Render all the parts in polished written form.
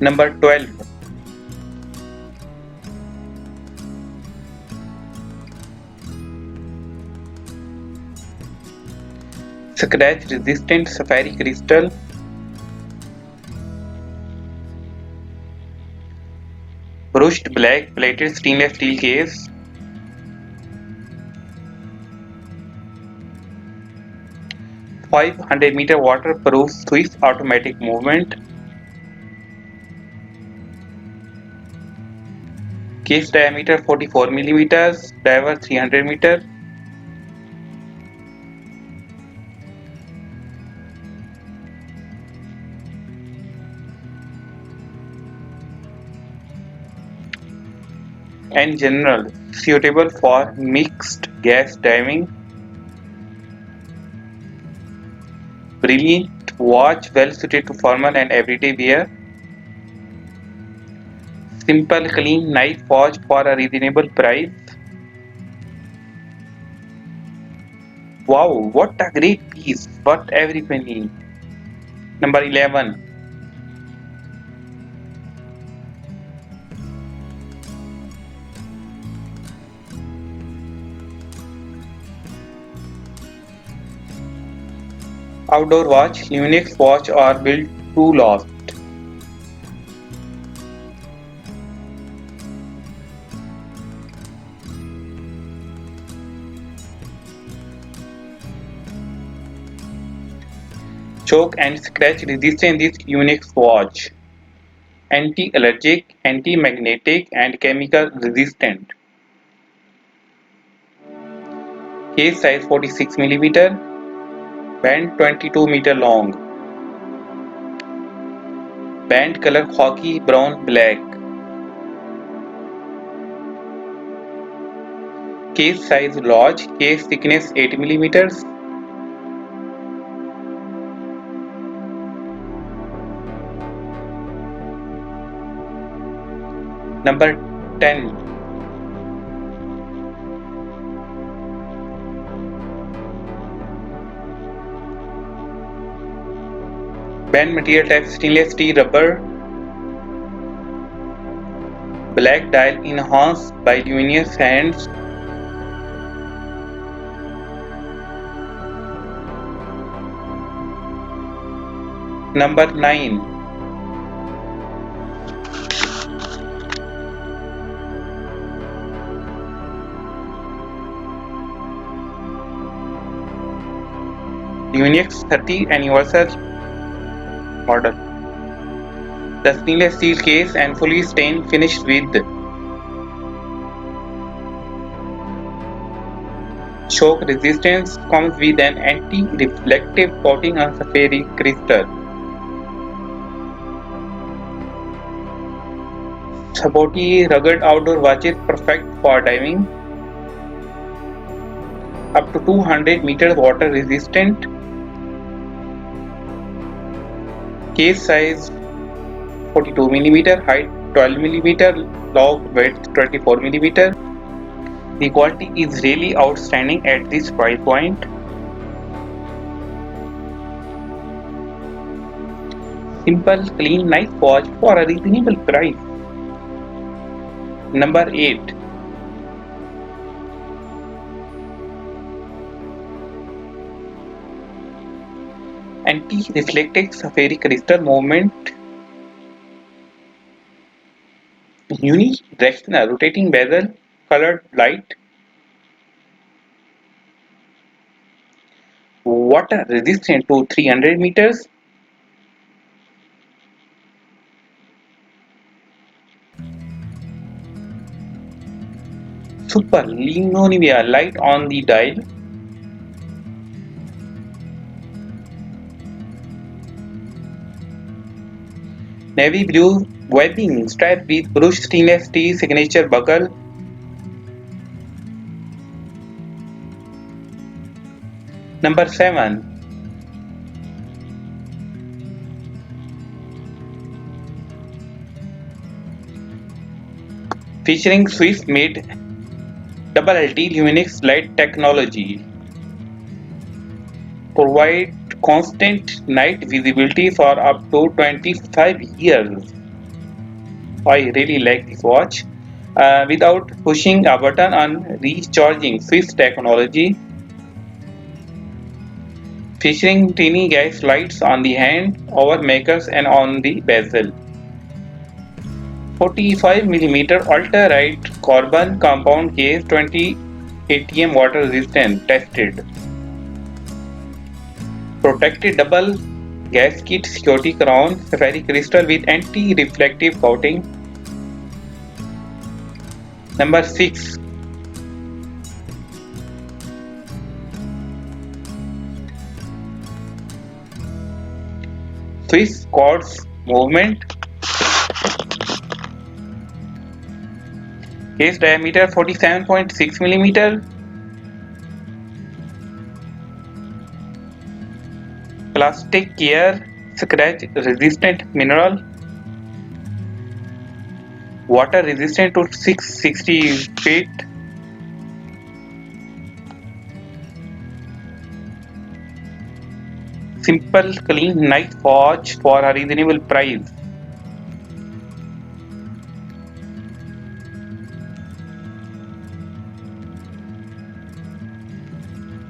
Number 12. Scratch resistant sapphire crystal. Brushed black plated stainless steel case. 500-meter waterproof Swiss automatic movement. Case diameter 44 millimeters, diver 300 meter. And general, suitable for mixed gas diving. Brilliant watch, well suited to formal and everyday wear. Simple, clean, nice watch for a reasonable price. Wow, what a great piece, worth every penny. Number 11. Outdoor watch, Lunix watch are built to last. Choke and scratch resistant this Unix watch. Anti-allergic, anti-magnetic and chemical resistant. Case size 46 millimeter. Band 22 meter long. Band color khaki brown black. Case size large. Case thickness 8 millimeters. Number 10. Band material type stainless steel rubber. Black dial enhanced by luminous hands. Number 9. Unix 30 anniversary model. The stainless steel case and fully stained finished with shock resistance, comes with an anti-reflective coating on sapphire crystal. Sporty rugged outdoor watches perfect for diving. Up to 200 meters water resistant. Case size 42 millimeter, height 12 millimeter, log width 24 millimeter. The quality is really outstanding at this price point. Simple, clean, nice watch for a reasonable price. Number 8. Anti-reflective sapphire crystal movement. Unidirectional rotating bezel, colored light. Water resistant to 300 meters. Super luminous light on the dial. Navy blue webbing strap with brushed stainless steel signature buckle. Number 7. Featuring Swiss made double LT Luminix light technology. Provide constant night visibility for up to 25 years. I really like this watch. Without pushing a button on recharging Swiss technology, featuring tiny gas lights on the hand, over makers and on the bezel. 45 mm ultra-light carbon compound case 20 ATM water resistant tested. Protected double gasket security crown safari crystal with anti-reflective coating. Number 6. Swiss quartz movement. Case diameter 47.6 mm. Plastic care scratch resistant mineral. Water resistant to 660 feet. Simple clean nice watch for a reasonable price.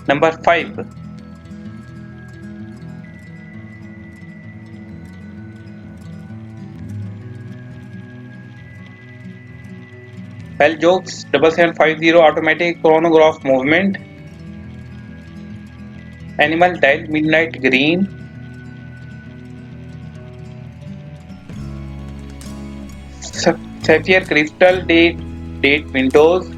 Number 5. Beljox 7750 automatic chronograph movement. Animal dial midnight green. Sapphire crystal date windows.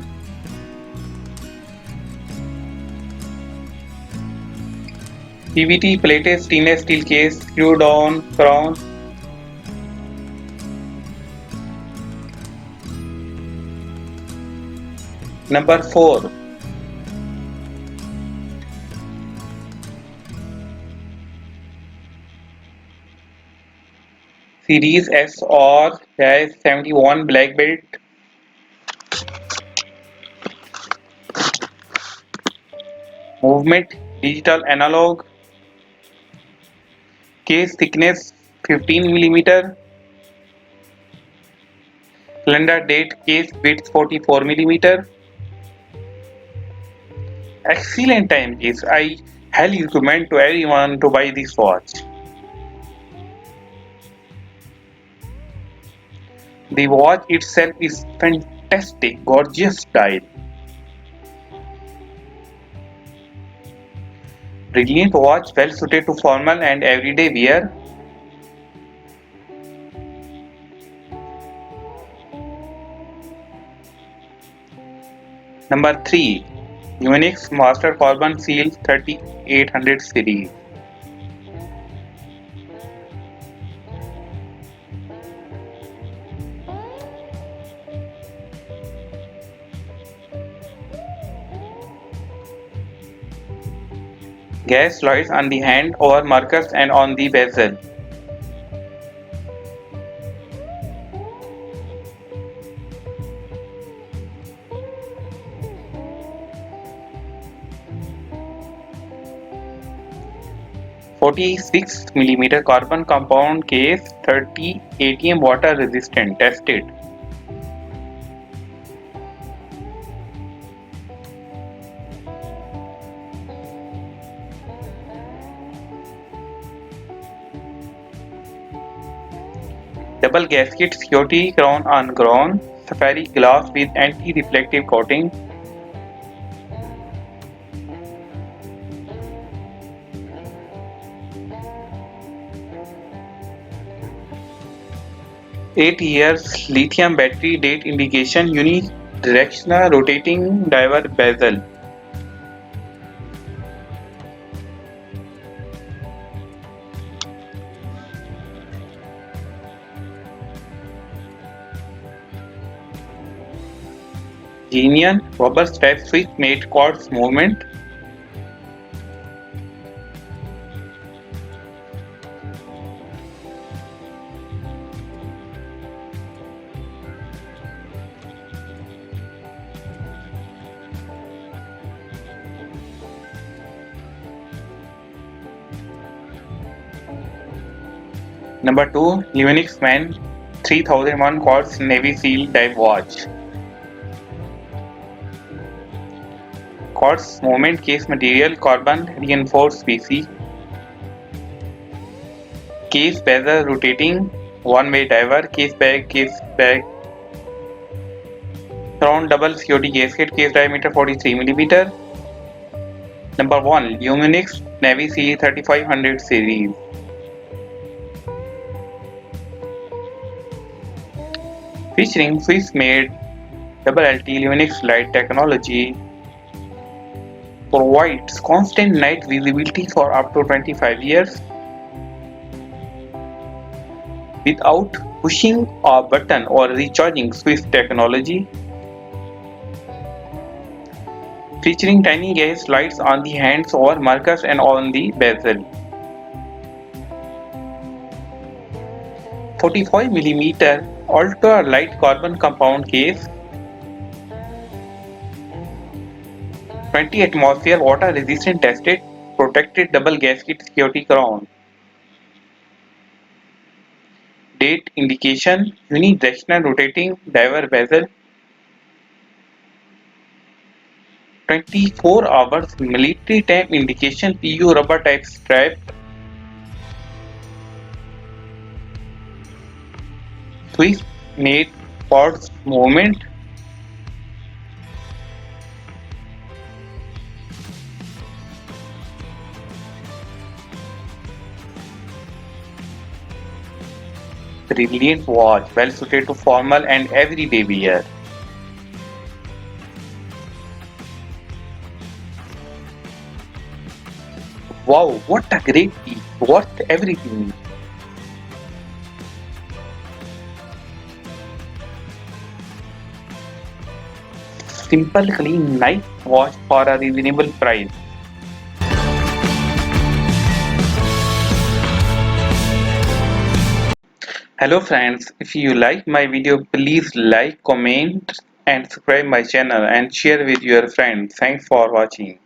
PVT plated stainless steel case screwed on crown. Number 4. Series S or 71 black belt. Movement digital analog. Case thickness 15 mm. Calendar date case width 44 mm. Excellent timepiece. I highly recommend to everyone to buy this watch. The watch itself is fantastic, gorgeous style. Brilliant watch, well suited to formal and everyday wear. Number 3. Unix Master Carbon Seal 3800 series. Gas lights on the hand over markers and on the bezel. .46 mm carbon compound case 30 ATM water resistant tested. Double gasket security crown on crown. Safari glass with anti-reflective coating. Eight years lithium battery date indication unidirectional rotating diver bezel. Genuine rubber strap Swiss made quartz movement. Number 2. Unix Man 3001 Quartz Navy SEAL Dive Watch. Quartz movement case material, carbon reinforced PC. Case bezel rotating, one-way diver, case bag, round double COD gasket, case diameter 43 mm. Number 1. Luminix Navy CE 3500 series. Featuring Swiss-made double LT Luminix light technology, provides constant night visibility for up to 25 years without pushing a button or recharging Swiss technology. Featuring tiny gas lights on the hands or markers and on the bezel. 45 mm ultra light carbon compound case. 20 atmosphere water resistant tested protected double gasket security crown. Date indication unidirectional rotating diver bezel. 24 hours military time indication PU rubber type strap. Swiss made quartz movement. Brilliant watch, well suited to formal and everyday wear. Wow, what a great piece, worth everything. Simple, clean, nice watch for a reasonable price. Hello friends, if you like my video, please like, comment and subscribe my channel and share with your friends. Thanks for watching.